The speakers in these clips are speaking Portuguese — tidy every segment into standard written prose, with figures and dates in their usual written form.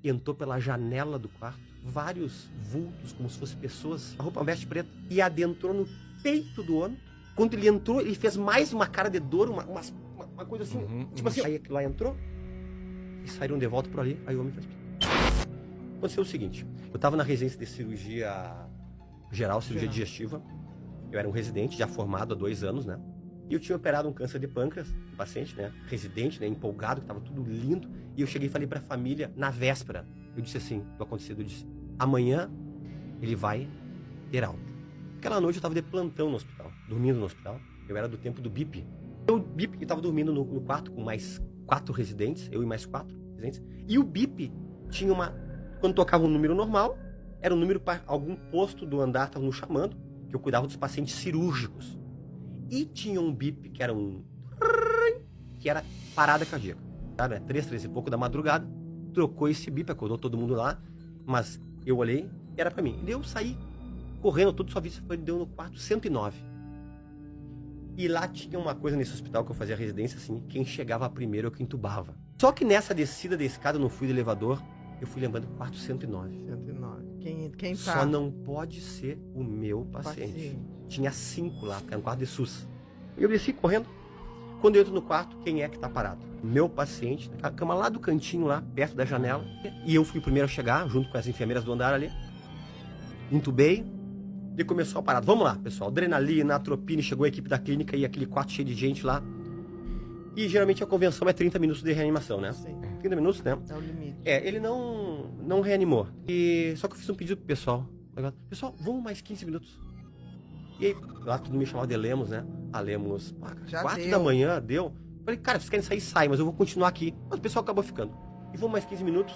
entrou pela janela do quarto, vários vultos, como se fossem pessoas, a roupa, uma veste preta, e adentrou no peito do homem. Quando ele entrou, ele fez mais uma cara de dor, uma coisa assim, tipo assim. Aí aquilo lá entrou, e saíram de volta por ali, aí o homem fez... Aconteceu o seguinte, eu tava na residência de cirurgia geral, cirurgia digestiva, eu era um residente, já formado há 2 anos, né? E eu tinha operado um câncer de pâncreas, um paciente, né? Residente, né? Empolgado, que tava tudo lindo. E eu cheguei e falei pra família, na véspera, eu disse assim, do acontecido, eu disse, amanhã ele vai ter alta. Aquela noite eu tava de plantão no hospital, dormindo no hospital. Eu era do tempo do BIP. O BIP tava dormindo no quarto com mais 4 residentes, eu e mais 4 residentes. E o BIP tinha quando tocava um número normal, era um número para algum posto do andar, tava nos chamando, que eu cuidava dos pacientes cirúrgicos. E tinha um bip que era que era parada cardíaca, sabe? 3 e pouco da madrugada, trocou esse bip, acordou todo mundo lá, mas eu olhei, era pra mim. E eu saí correndo, tudo só vi, deu no quarto 109. E lá tinha uma coisa nesse hospital que eu fazia residência, assim, quem chegava primeiro é o que entubava. Só que nessa descida da escada, eu não fui de elevador, eu fui lembrando do quarto 109. 109. Quem tá? Só não pode ser o meu paciente. Tinha 5 lá, porque era um quarto de SUS. Eu desci correndo. Quando eu entro no quarto, quem é que tá parado? Meu paciente, a cama lá do cantinho, lá, perto da janela. E eu fui o primeiro a chegar, junto com as enfermeiras do andar ali. Entubei. E começou a parada. Vamos lá, pessoal. Adrenalina, atropina, chegou a equipe da clínica e aquele quarto cheio de gente lá. E geralmente a convenção é 30 minutos de reanimação, né? Sim. 30 minutos, né? É o limite. Ele não reanimou. Só que eu fiz um pedido pro pessoal. Pessoal, vamos mais 15 minutos. E aí, lá todo mundo me chamava de Lemos, né? Lemos, 4 da manhã, deu. Falei, cara, vocês querem sair, sai, mas eu vou continuar aqui. Mas o pessoal acabou ficando. E vamos mais 15 minutos.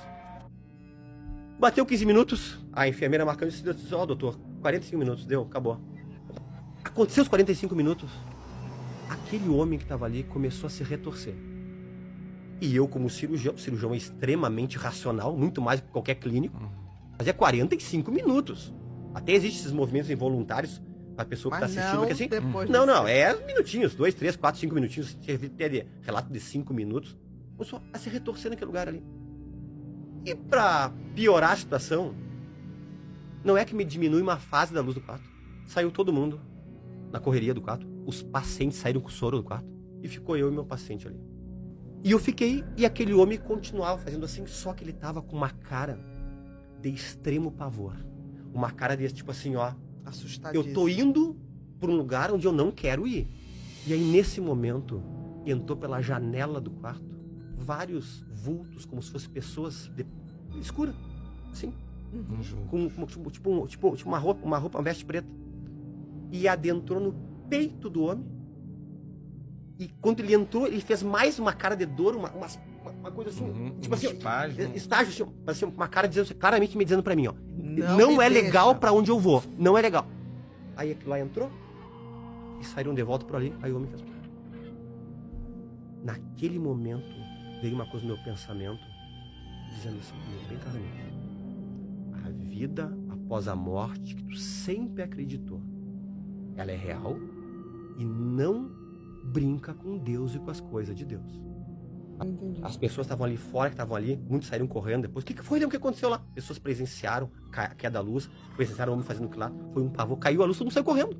Bateu 15 minutos, a enfermeira marcando e disse, ó, doutor, 45 minutos, deu, acabou. Aconteceu os 45 minutos. Aquele homem que estava ali começou a se retorcer. E eu, como cirurgião é extremamente racional, muito mais do que qualquer clínico, fazia 45 minutos. Até existem esses movimentos involuntários para a pessoa que está assistindo. Que assim, não, é minutinhos, 2, 3, 4, 5 minutinhos. Teve relato de 5 minutos. Começou a se retorcer naquele lugar ali. E para piorar a situação, não é que me diminui uma fase da luz do quarto. Saiu todo mundo na correria do quarto. Os pacientes saíram com o soro do quarto. E ficou eu e meu paciente ali. E eu fiquei, e aquele homem continuava fazendo assim, só que ele tava com uma cara de extremo pavor. Uma cara desse tipo assim, ó. Assustadíssimo. Eu tô indo pra um lugar onde eu não quero ir. E aí, nesse momento, entrou pela janela do quarto vários vultos, como se fossem pessoas escuras, assim. Tipo uma roupa, uma veste preta. E adentrou no peito do homem. E quando ele entrou, ele fez mais uma cara de dor, uma coisa assim, tipo assim, estágio, assim, uma cara dizendo, claramente me dizendo pra mim, ó, não é legal pra onde eu vou, não é legal. Aí aquilo lá entrou, e saíram de volta por ali, aí o homem fez. Naquele momento, veio uma coisa no meu pensamento, dizendo assim, bem claramente, a vida após a morte, que tu sempre acreditou, ela é real, e não brinca com Deus e com as coisas de Deus. Entendi. As pessoas estavam ali fora, que estavam ali, muitos saíram correndo depois. O que foi? O que aconteceu lá? Pessoas presenciaram a queda da luz, presenciaram o homem fazendo aquilo lá. Foi um pavor, caiu a luz, todo mundo saiu correndo.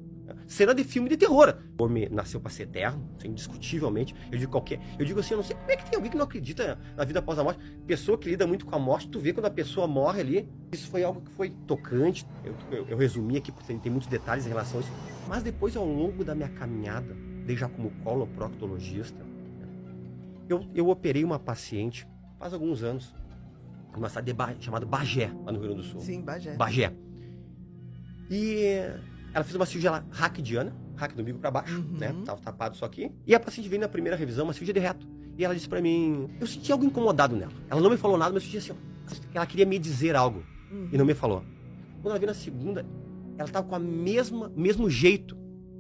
Cena de filme de terror. O homem nasceu para ser eterno, indiscutivelmente. Eu digo assim, eu não sei como é que tem alguém que não acredita na vida após a morte. Pessoa que lida muito com a morte, tu vê quando a pessoa morre ali. Isso foi algo que foi tocante. Eu resumi aqui, porque tem muitos detalhes em relação a isso. Mas depois, ao longo da minha caminhada, já como coloproctologista, eu operei uma paciente faz alguns anos, numa cidade chamada Bagé, lá no Rio Grande do Sul. Sim, Bagé. Bagé. E ela fez uma cirurgia raquidiana, raque do umbigo para baixo, né? Tava tapado só aqui. E a paciente veio na primeira revisão, uma cirurgia de reto. E ela disse pra mim, eu senti algo incomodado nela. Ela não me falou nada, mas eu senti assim, ela queria me dizer algo. E não me falou. Quando ela veio na segunda, ela tava com a mesmo jeito.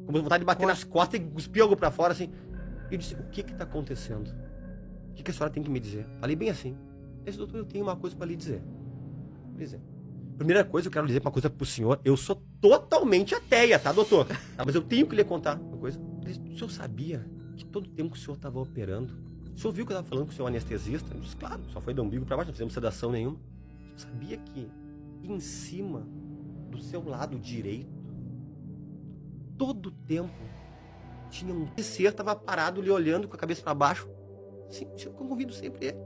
Com vontade de bater nas costas e cuspir algo pra fora, assim. Eu disse, o que tá acontecendo? O que a senhora tem que me dizer? Falei bem assim. Esse doutor, eu tenho uma coisa pra lhe dizer. Primeira coisa, eu quero dizer uma coisa pro senhor. Eu sou totalmente ateia, tá, doutor? Mas eu tenho que lhe contar uma coisa. O senhor sabia que todo o tempo que o senhor tava operando, o senhor viu que eu tava falando com o senhor anestesista? Eu disse, claro, só foi do umbigo pra baixo, não fizemos sedação nenhuma. Sabia que em cima do seu lado direito, todo o tempo, tinha um ser estava parado lhe olhando com a cabeça para baixo? Sim, eu convido sempre ele.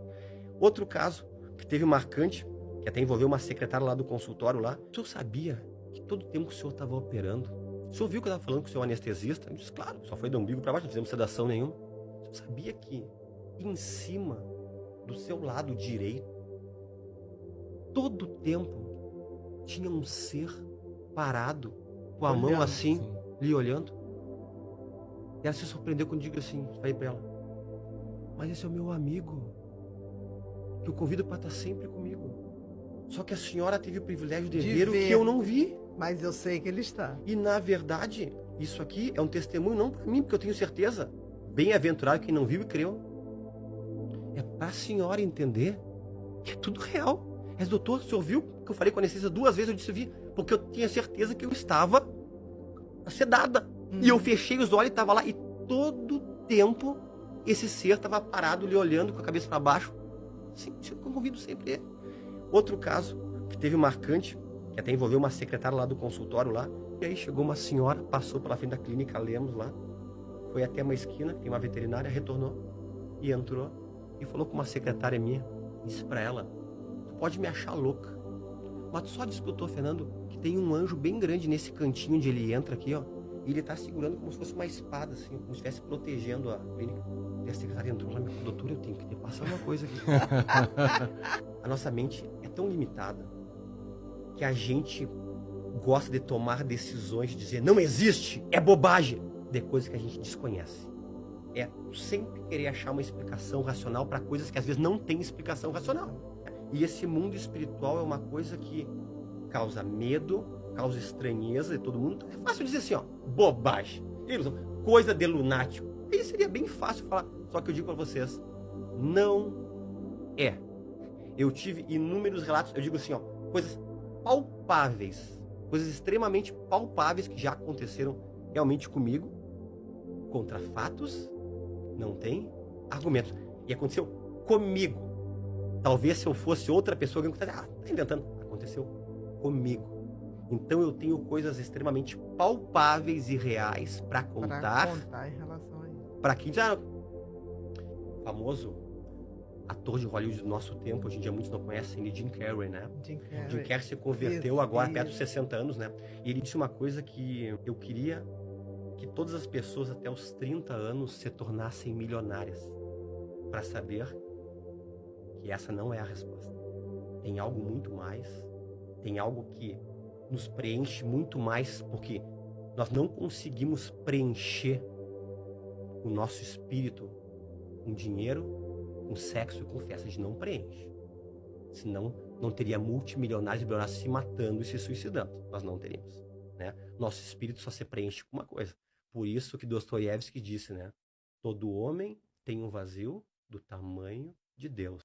Outro caso que teve marcante, que até envolveu uma secretária lá do consultório lá. O senhor sabia que todo o tempo que o senhor estava operando, o senhor viu que eu estava falando com o senhor anestesista? Eu disse, claro, só foi do umbigo para baixo, não fizemos sedação nenhuma. O senhor sabia que em cima do seu lado direito, todo o tempo, tinha um ser parado, com a mão assim, lhe olhando? E ela se surpreendeu quando eu digo assim, falei pra ela, mas esse é o meu amigo, que eu convido para estar sempre comigo. Só que a senhora teve o privilégio de ver o que eu não vi. Mas eu sei que ele está. E na verdade, isso aqui é um testemunho não para mim, porque eu tenho certeza. Bem-aventurado quem não viu e creu. É para a senhora entender que é tudo real. Mas doutor, o senhor viu que eu falei com a anestesista 2 vezes? Eu disse, vi, porque eu tinha certeza que eu estava sedada. E eu fechei os olhos e estava lá. E todo tempo, esse ser estava parado, lhe olhando com a cabeça para baixo. Sim, eu convido sempre ele. Outro caso que teve marcante, que até envolveu uma secretária lá do consultório lá. E aí chegou uma senhora, passou pela frente da clínica Lemos lá, foi até uma esquina, tem uma veterinária, retornou e entrou e falou com uma secretária minha, disse pra ela, tu pode me achar louca, mas tu só disse, doutor Fernando, que tem um anjo bem grande nesse cantinho onde ele entra aqui, ó, e ele tá segurando como se fosse uma espada, assim, como se estivesse protegendo a clínica. E a secretária entrou lá, doutor, eu tenho que te passar uma coisa aqui. A nossa mente é tão limitada que a gente gosta de tomar decisões, de dizer não existe, é bobagem, de coisas que a gente desconhece. É sempre querer achar uma explicação racional para coisas que às vezes não tem explicação racional. E esse mundo espiritual é uma coisa que causa medo, causa estranheza de todo mundo. É fácil dizer assim, ó, bobagem, ilusão, coisa de lunático. Aí seria bem fácil falar, só que eu digo para vocês, não é. Eu tive inúmeros relatos, eu digo assim, ó, coisas palpáveis, coisas extremamente palpáveis que já aconteceram realmente comigo, contra fatos, não tem argumentos. E aconteceu comigo. Talvez se eu fosse outra pessoa, alguém tá inventando. Aconteceu comigo. Então eu tenho coisas extremamente palpáveis e reais para contar. Pra contar em relação a isso. Para quem já... famoso ator de Hollywood do nosso tempo, hoje em dia muitos não conhecem, ele Jim Carrey, né? Jim Carrey se converteu agora perto dos 60 anos, né? E ele disse uma coisa que eu queria que todas as pessoas até os 30 anos se tornassem milionárias, para saber que essa não é a resposta. Tem algo muito mais, tem algo que nos preenche muito mais, porque nós não conseguimos preencher o nosso espírito com dinheiro, com sexo e com festa. A gente não preenche. Senão, não teria multimilionários e bilionários se matando e se suicidando. Nós não teríamos, né? Nosso espírito só se preenche com uma coisa. Por isso que Dostoiévski disse, né? Todo homem tem um vazio do tamanho de Deus.